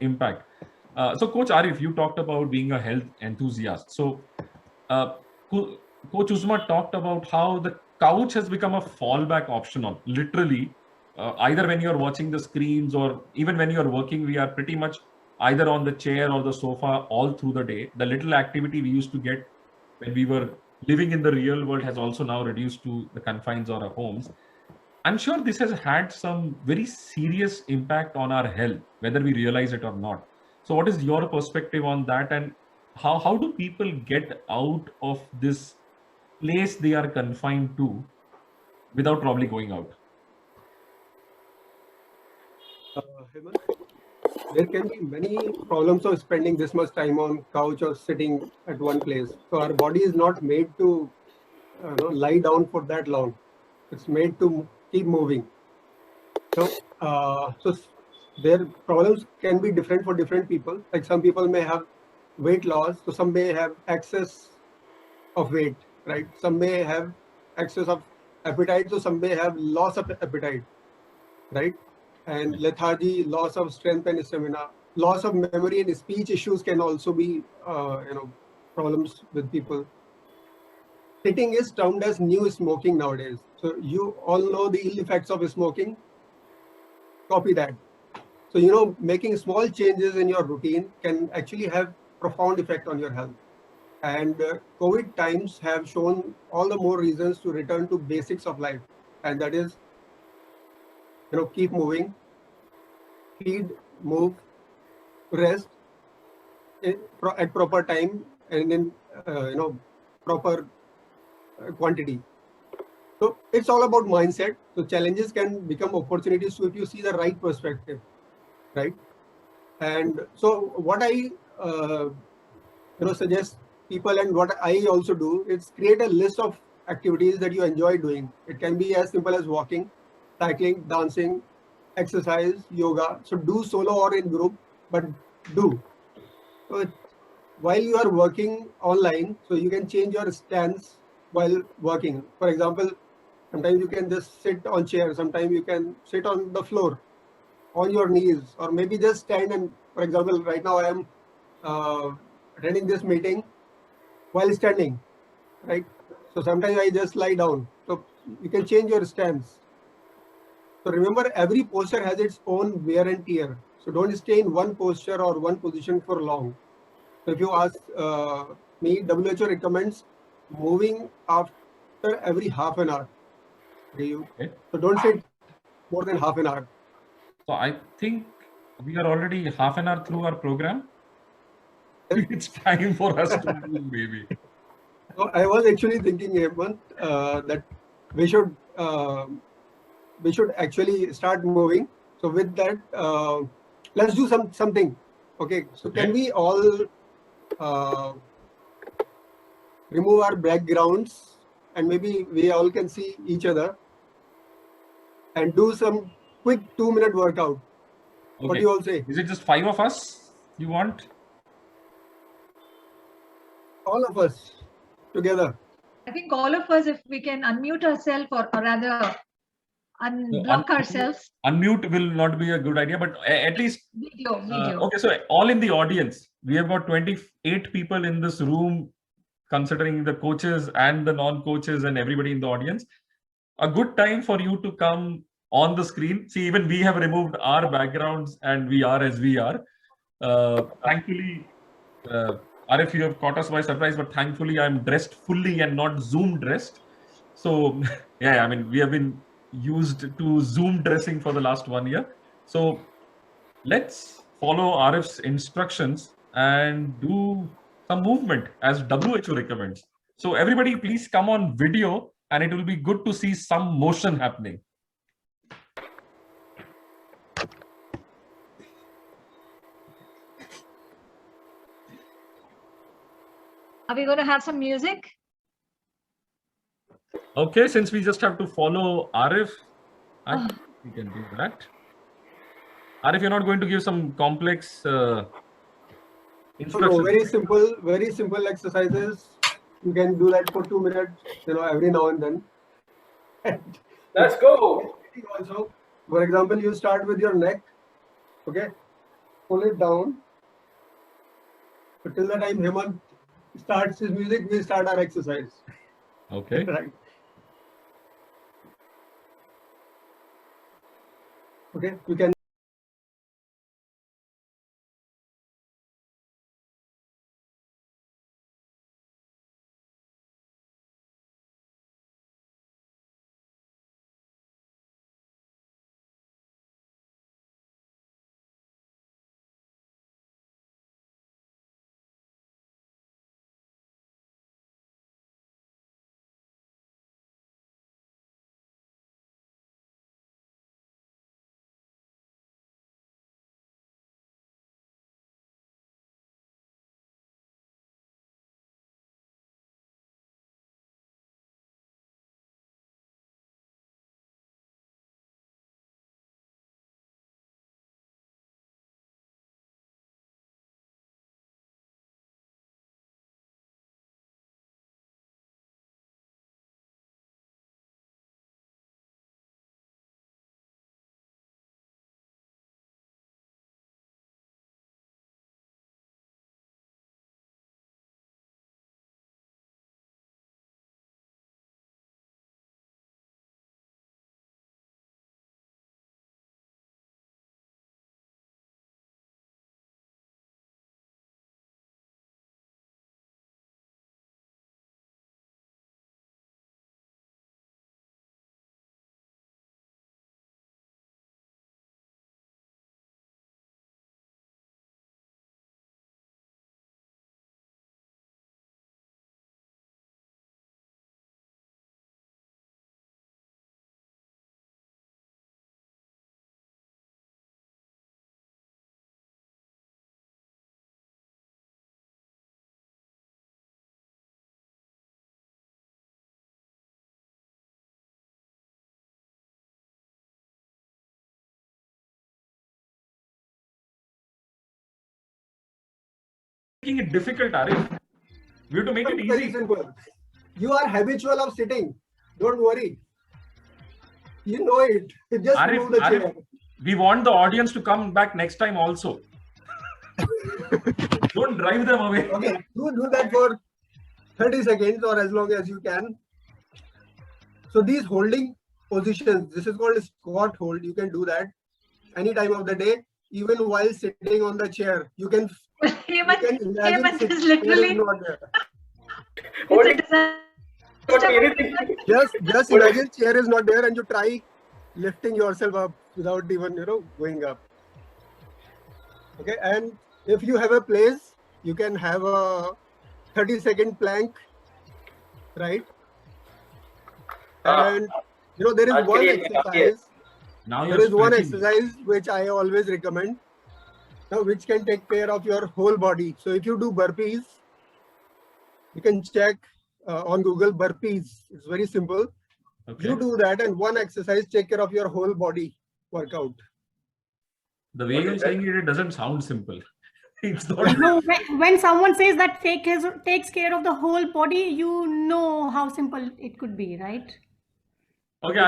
impact. So Coach Arif, you talked about being a health enthusiast. So Coach Uzma talked about how the couch has become a fallback option on literally either when you're watching the screens or even when you're working, we are pretty much either on the chair or the sofa all through the day. The little activity we used to get when we were living in the real world has also now reduced to the confines of our homes. I'm sure this has had some very serious impact on our health, whether we realize it or not. So, what is your perspective on that, and how do people get out of this place they are confined to without probably going out? Hemant, there can be many problems of spending this much time on couch or sitting at one place. So our body is not made to lie down for that long. It's made to keep moving. So, their problems can be different for different people. Like some people may have weight loss, so some may have excess of weight, right? Some may have excess of appetite, so some may have loss of appetite, right? And lethargy, loss of strength and stamina, loss of memory and speech issues can also be, problems with people. Sitting is termed as new smoking nowadays. So you all know the ill effects of smoking. Copy that. So, making small changes in your routine can actually have profound effect on your health. And COVID times have shown all the more reasons to return to basics of life. And that is, keep moving, feed, move, rest at proper time and in, proper quantity. So it's all about mindset. So challenges can become opportunities so if you see the right perspective, right? And so what I suggest people and what I also do is create a list of activities that you enjoy doing. It can be as simple as walking, cycling, dancing, exercise, yoga. So do solo or in group, but do. So while you are working online, so you can change your stance while working. For example, sometimes you can just sit on chair, sometimes you can sit on the floor, on your knees, or maybe just stand. And for example, right now I am attending this meeting while standing, right? So sometimes I just lie down. So you can change your stance. So remember, every posture has its own wear and tear. So don't stay in one posture or one position for long. So if you ask me, WHO recommends moving after every half an hour. Okay. So don't sit more than half an hour. So I think we are already half an hour through our program. It's time for us to move, maybe. So I was actually thinking, Hemant, that we should actually start moving. So with that, let's do something. Okay. So can we all remove our backgrounds and maybe we all can see each other and do some quick 2-minute workout. Okay. What do you all say? Is it just 5 of us you want? All of us together. I think all of us, if we can unmute ourselves or rather unblock ourselves. Unmute will not be a good idea, but at least video. Okay, so all in the audience, we have got 28 people in this room, considering the coaches and the non-coaches and everybody in the audience. A good time for you to come on the screen. See, even we have removed our backgrounds and we are as we are. Thankfully, Arif, you have caught us by surprise, but thankfully I'm dressed fully and not Zoom dressed. So yeah, I mean, we have been used to Zoom dressing for the last 1 year. So let's follow Arif's instructions and do some movement as WHO recommends. So everybody please come on video and it will be good to see some motion happening. Are we going to have some music? Okay, since we just have to follow Arif, I think we can do that. Arif, you're not going to give some complex instructions? No, very simple exercises. You can do that for 2 minutes, every now and then. Let's go. Also, for example, you start with your neck, okay? pull it down. So till the time Hemant starts his music, we start our exercise. Okay. Right. Okay, we can. Making it difficult, Arif. We have to make it Very easy. simple. You are habitual of sitting. Don't worry. You know it. Just move the chair. Arif, we want the audience to come back next time also. Don't drive them away. Okay, you do that for 30 seconds or as long as you can. So these holding positions, this is called squat hold. You can do that any time of the day, even while sitting on the chair. You can Hemant is literally not there. Just imagine chair is not there and you try lifting yourself up without even going up. Okay, and if you have a place, you can have a 30-second plank, right? And there is one exercise. There is one exercise which I always recommend, which can take care of your whole body. So if you do burpees, you can check on Google burpees. It's very simple. Okay. You do that, and one exercise take care of your whole body workout. The way you're saying it doesn't sound simple. It's not. No, when someone says that takes care of the whole body, you know how simple it could be, right? Okay.